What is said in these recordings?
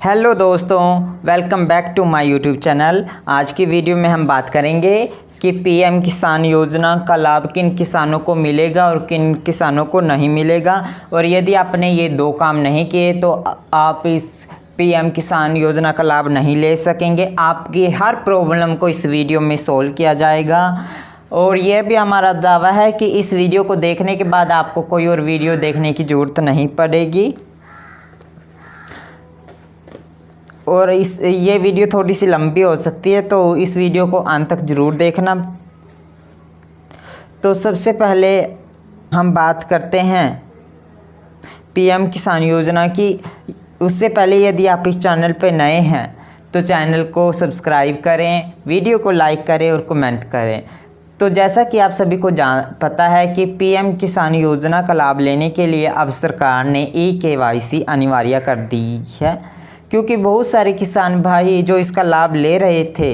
Hello दोस्तों, welcome back to my YouTube channel. आज की वीडियो में हम बात करेंगे कि पीएम किसान योजना का लाभ किन किसानों को मिलेगा और किन किसानों को नहीं मिलेगा। और यदि आपने ये दो काम नहीं किए तो आप इस पीएम किसान योजना का लाभ नहीं ले सकेंगे। आपकी हर प्रॉब्लम को इस वीडियो में सोल्व किया जाएगा। और यह भी हमारा दावा है कि इस वीडियो को देखने के बाद आपको कोई और वीडियो देखने की ज़रूरत नहीं पड़ेगी। और ये वीडियो थोड़ी सी लंबी हो सकती है, तो इस वीडियो को अंत तक ज़रूर देखना। तो सबसे पहले हम बात करते हैं पीएम किसान योजना की। उससे पहले यदि आप इस चैनल पर नए हैं तो चैनल को सब्सक्राइब करें, वीडियो को लाइक करें और कमेंट करें। तो जैसा कि आप सभी को पता है कि पीएम किसान योजना का लाभ लेने के लिए अब सरकार ने KYC अनिवार्य कर दी है, क्योंकि बहुत सारे किसान भाई जो इसका लाभ ले रहे थे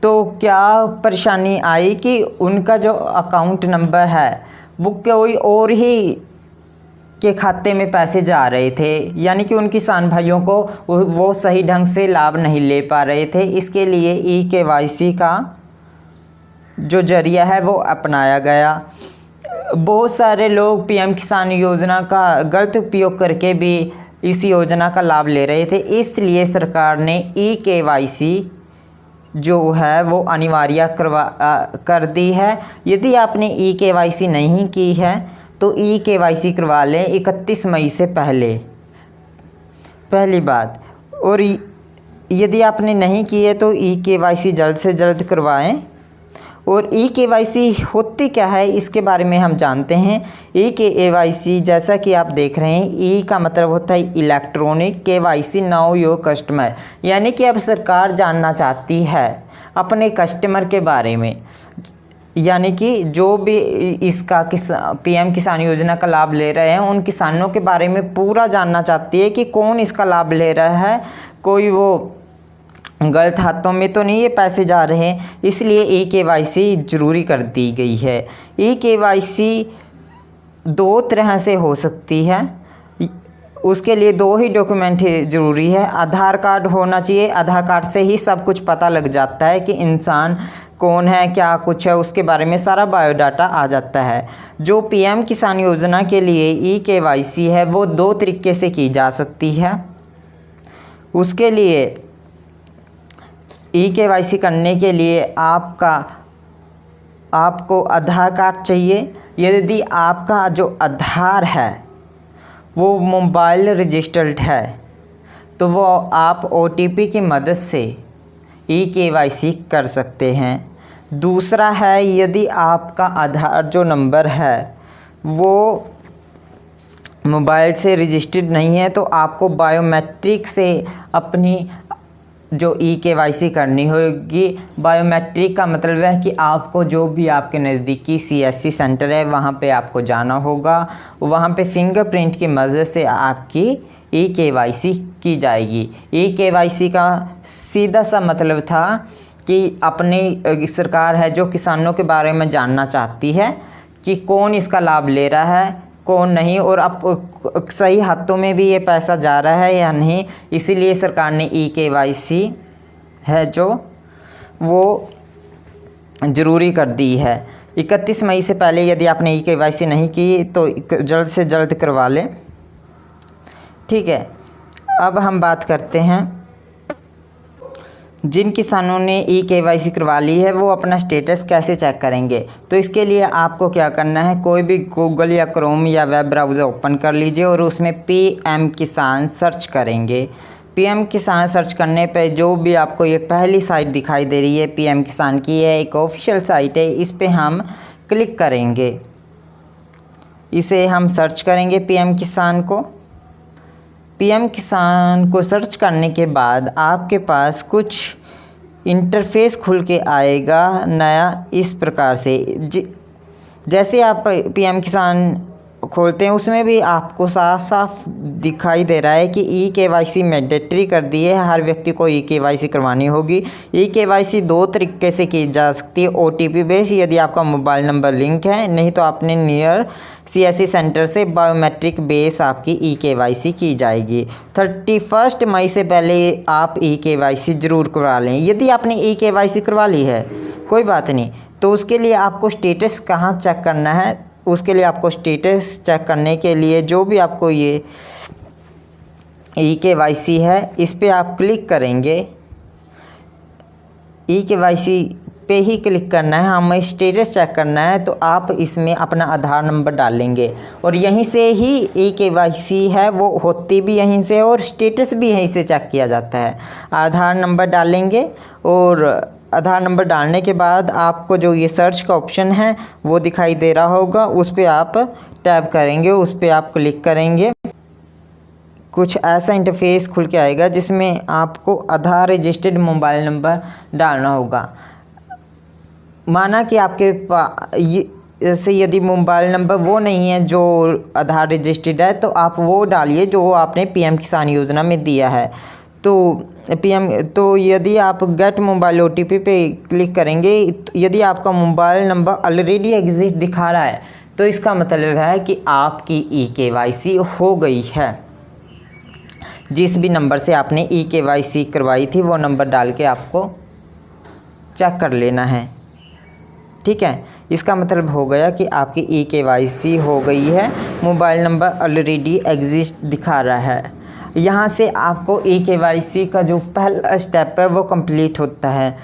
तो क्या परेशानी आई कि उनका जो अकाउंट नंबर है वो कोई और ही के खाते में पैसे जा रहे थे, यानी कि उन किसान भाइयों को वो सही ढंग से लाभ नहीं ले पा रहे थे। इसके लिए KYC का जो जरिया है वो अपनाया गया। बहुत सारे लोग पीएम किसान योजना का गलत उपयोग करके भी इस योजना का लाभ ले रहे थे, इसलिए सरकार ने KYC जो है वो अनिवार्य कर दी है। यदि आपने KYC नहीं की है तो KYC करवा लें 31 मई से पहले, पहली बात। और यदि आपने नहीं की है तो KYC जल्द से जल्द करवाएं। और KYC होती क्या है इसके बारे में हम जानते हैं। KYC जैसा कि आप देख रहे हैं, ई का मतलब होता है electronic, KYC now your customer, यानी कि अब सरकार जानना चाहती है अपने कस्टमर के बारे में, यानी कि जो भी इसका पीएम किसान योजना का लाभ ले रहे हैं उन किसानों के बारे में पूरा जानना चाहती है कि कौन इसका लाभ ले रहा है, कोई वो गलत हाथों में तो नहीं ये पैसे जा रहे हैं। इसलिए KYC ज़रूरी कर दी गई है। KYC दो तरह से हो सकती है, उसके लिए दो ही डॉक्यूमेंट ज़रूरी है। आधार कार्ड होना चाहिए, आधार कार्ड से ही सब कुछ पता लग जाता है कि इंसान कौन है, क्या कुछ है, उसके बारे में सारा बायोडाटा आ जाता है। जो पीएम किसान योजना के लिए KYC है वो दो तरीके से की जा सकती है। उसके लिए KYC करने के लिए आपको आधार कार्ड चाहिए। यदि आपका जो आधार है वो मोबाइल रजिस्टर्ड है तो वो आप OTP की मदद से KYC कर सकते हैं। दूसरा है, यदि आपका आधार जो नंबर है वो मोबाइल से रजिस्टर्ड नहीं है तो आपको बायोमेट्रिक से अपनी जो KYC करनी होगी। बायोमेट्रिक का मतलब है कि आपको जो भी आपके नज़दीकी CSC सेंटर है वहाँ पे आपको जाना होगा, वहाँ पे फिंगरप्रिंट की मदद से आपकी KYC की जाएगी। KYC का सीधा सा मतलब था कि अपनी सरकार है जो किसानों के बारे में जानना चाहती है कि कौन इसका लाभ ले रहा है, कौन नहीं, और अब सही हाथों में भी ये पैसा जा रहा है या नहीं। इसीलिए सरकार ने KYC है जो वो ज़रूरी कर दी है। 31 मई से पहले यदि आपने KYC नहीं की तो जल्द से जल्द करवा लें, ठीक है। अब हम बात करते हैं जिन किसानों ने KYC करवा ली है वो अपना स्टेटस कैसे चेक करेंगे। तो इसके लिए आपको क्या करना है, कोई भी गूगल या क्रोम या वेब ब्राउज़र ओपन कर लीजिए और उसमें पीएम किसान सर्च करेंगे। पीएम किसान सर्च करने पे जो भी आपको ये पहली साइट दिखाई दे रही है पीएम किसान की, है एक ऑफिशियल साइट है, इस पर हम क्लिक करेंगे। इसे हम सर्च करेंगे पीएम किसान को। पीएम किसान को सर्च करने के बाद आपके पास कुछ इंटरफेस खुल के आएगा नया, इस प्रकार से। जैसे आप पीएम किसान खोलते हैं उसमें भी आपको साफ साफ दिखाई दे रहा है कि ई-केवाईसी मैंडेटरी कर दी है, हर व्यक्ति को ई-केवाईसी करवानी होगी। ई-केवाईसी 2 तरीके से की जा सकती है, OTP बेस्ड यदि आपका मोबाइल नंबर लिंक है, नहीं तो आपने नियर CSC सेंटर से बायोमेट्रिक बेस आपकी ई-केवाईसी की जाएगी। 31 मई से पहले आप ई-केवाईसी ज़रूर करवा लें। यदि आपने ई-केवाईसी करवा ली है कोई बात नहीं, तो उसके लिए आपको स्टेटस कहाँ चेक करना है, उसके लिए आपको स्टेटस चेक करने के लिए जो भी आपको ये ई-केवाईसी है इस पे आप क्लिक करेंगे। ई-केवाईसी पे ही क्लिक करना है, हमें स्टेटस चेक करना है, तो आप इसमें अपना आधार नंबर डालेंगे और यहीं से ही ई-केवाईसी है वो होती भी यहीं से और स्टेटस भी यहीं से चेक किया जाता है। आधार नंबर डालेंगे और आधार नंबर डालने के बाद आपको जो ये सर्च का ऑप्शन है वो दिखाई दे रहा होगा, उस पर आप टैप करेंगे, उस पर आप क्लिक करेंगे। कुछ ऐसा इंटरफेस खुल के आएगा जिसमें आपको आधार रजिस्टर्ड मोबाइल नंबर डालना होगा। माना कि आपके जैसे यदि मोबाइल नंबर वो नहीं है जो आधार रजिस्टर्ड है, तो आप वो डालिए जो आपने PM किसान योजना में दिया है। तो यदि आप गेट मोबाइल OTP पे क्लिक करेंगे, यदि आपका मोबाइल नंबर ऑलरेडी एग्जिस्ट दिखा रहा है तो इसका मतलब है कि आपकी ई-केवाईसी हो गई है। जिस भी नंबर से आपने ई-केवाईसी करवाई थी वो नंबर डाल के आपको चेक कर लेना है, ठीक है। इसका मतलब हो गया कि आपकी ई-केवाईसी हो गई है, मोबाइल नंबर ऑलरेडी एग्जिस्ट दिखा रहा है। यहाँ से आपको ई-केवाईसी का जो पहला स्टेप है वो कंप्लीट होता है।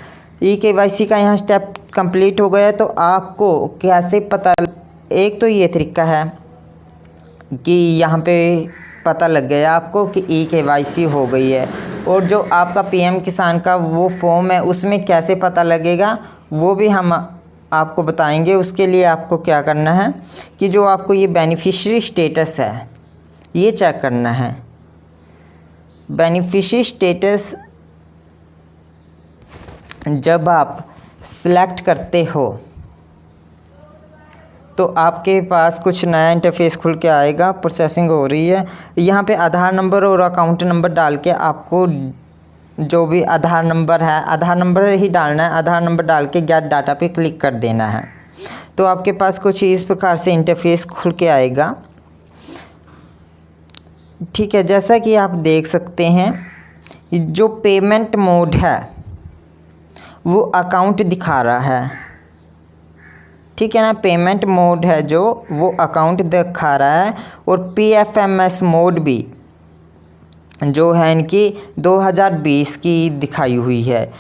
ई-केवाईसी का यहाँ स्टेप कंप्लीट हो गया तो आपको कैसे पता, एक तो ये तरीका है कि यहाँ पे पता लग गया आपको कि ई-केवाईसी हो गई है, और जो आपका PM किसान का वो फॉर्म है उसमें कैसे पता लगेगा वो भी हम आपको बताएंगे। उसके लिए आपको क्या करना है कि जो आपको ये बेनिफिशियरी स्टेटस है ये चेक करना है। बेनिफिशियरी स्टेटस जब आप सिलेक्ट करते हो तो आपके पास कुछ नया इंटरफेस खुल के आएगा, प्रोसेसिंग हो रही है। यहाँ पे आधार नंबर और अकाउंट नंबर डाल के आपको जो भी आधार नंबर है आधार नंबर ही डालना है। आधार नंबर डाल के गेट डाटा पे क्लिक कर देना है, तो आपके पास कुछ इस प्रकार से इंटरफेस खुल के आएगा, ठीक है। जैसा कि आप देख सकते हैं जो पेमेंट मोड है वो अकाउंट दिखा रहा है, ठीक है ना। पेमेंट मोड है जो वो अकाउंट दिखा रहा है, और PFMS मोड भी जो है इनकी 2020 की दिखाई हुई है।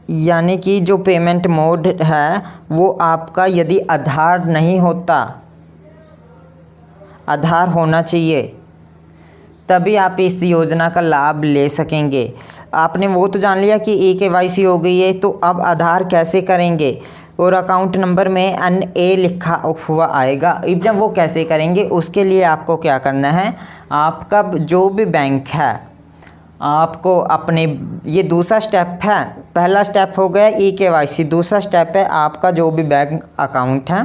यानी कि जो पेमेंट मोड है वो आपका यदि आधार नहीं होता, आधार होना चाहिए तभी आप इस योजना का लाभ ले सकेंगे। आपने वो तो जान लिया कि ई-केवाईसी हो गई है, तो अब आधार कैसे करेंगे, और अकाउंट नंबर में NA लिखा हुआ आएगा। अब जब वो कैसे करेंगे उसके लिए आपको क्या करना है, आपका जो भी बैंक है आपको अपने, ये दूसरा स्टेप है। पहला स्टेप हो गया ई-केवाईसी, दूसरा स्टेप है आपका जो भी बैंक अकाउंट है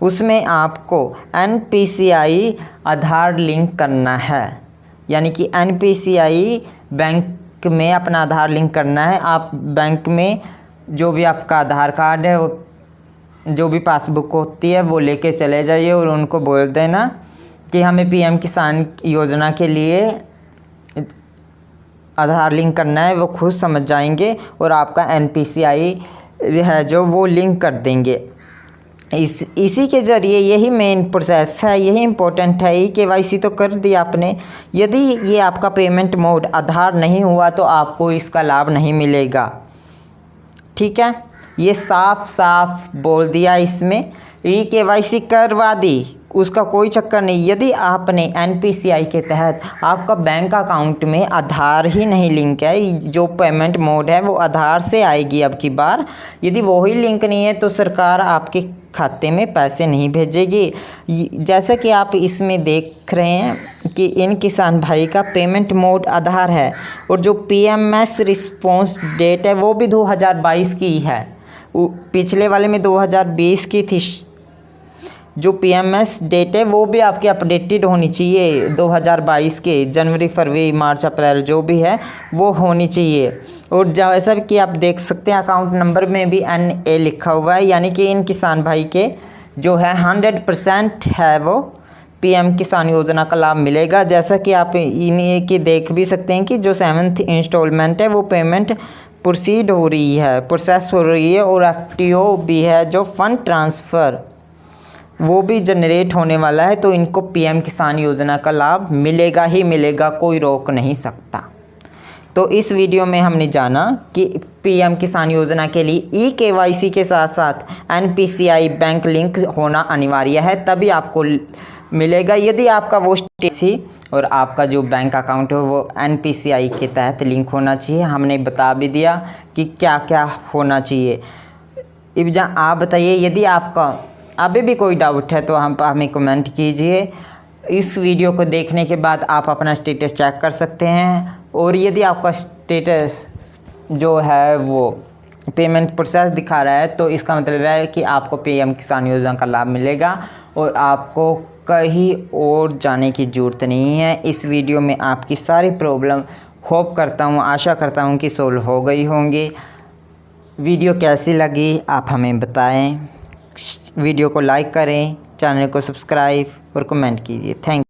उसमें आपको NPCI आधार लिंक करना है। यानी कि NPCI बैंक में अपना आधार लिंक करना है। आप बैंक में जो भी आपका आधार कार्ड है, जो भी पासबुक होती है वो लेके चले जाइए और उनको बोल देना कि हमें PM किसान योजना के लिए आधार लिंक करना है। वो खुद समझ जाएंगे और आपका NPCI है जो वो लिंक कर देंगे। इसी के ज़रिए, यही मेन प्रोसेस है, यही इम्पोर्टेंट है। ई-केवाईसी तो कर दिया आपने, यदि ये आपका पेमेंट मोड आधार नहीं हुआ तो आपको इसका लाभ नहीं मिलेगा, ठीक है। ये साफ साफ बोल दिया इसमें। ई-केवाईसी करवा दी, उसका कोई चक्कर नहीं। यदि आपने NPCI के तहत आपका बैंक अकाउंट में आधार ही नहीं लिंक है, जो पेमेंट मोड है वो आधार से आएगी अब की बार, यदि वो ही लिंक नहीं है तो सरकार आपके खाते में पैसे नहीं भेजेगी। जैसा कि आप इसमें देख रहे हैं कि इन किसान भाई का पेमेंट मोड आधार है, और जो PMS रिस्पॉन्स डेट है वो भी 2022 की है। पिछले वाले में 2020 की थी। जो PMS डेट है वो भी आपकी अपडेटेड होनी चाहिए 2022 के जनवरी फरवरी मार्च अप्रैल जो भी है वो होनी चाहिए। और जैसा कि आप देख सकते हैं अकाउंट नंबर में भी NA लिखा हुआ है, यानी कि इन किसान भाई के जो है 100% है वो PM किसान योजना का लाभ मिलेगा। जैसा कि आप इन्हीं की देख भी सकते हैं कि जो 7th इंस्टॉलमेंट है वो पेमेंट प्रोसेस हो रही है और FTO भी है जो फंड ट्रांसफ़र वो भी जनरेट होने वाला है। तो इनको PM किसान योजना का लाभ मिलेगा ही मिलेगा, कोई रोक नहीं सकता। तो इस वीडियो में हमने जाना कि PM किसान योजना के लिए eKYC के साथ साथ NPCI बैंक लिंक होना अनिवार्य है, तभी आपको मिलेगा। यदि आपका वो TC और आपका जो बैंक अकाउंट है वो NPCI के तहत लिंक होना चाहिए। हमने बता भी दिया कि क्या क्या होना चाहिए। अब आप बताइए, यदि आपका अभी भी कोई डाउट है तो हमें कमेंट कीजिए। इस वीडियो को देखने के बाद आप अपना स्टेटस चेक कर सकते हैं, और यदि आपका स्टेटस जो है वो पेमेंट प्रोसेस दिखा रहा है तो इसका मतलब है कि आपको PM किसान योजना का लाभ मिलेगा और आपको कहीं और जाने की ज़रूरत नहीं है। इस वीडियो में आपकी सारी प्रॉब्लम आशा करता हूँ कि सोल्व हो गई होंगी। वीडियो कैसी लगी आप हमें बताएं। वीडियो को लाइक करें, चैनल को सब्सक्राइब और कमेंट कीजिए। थैंक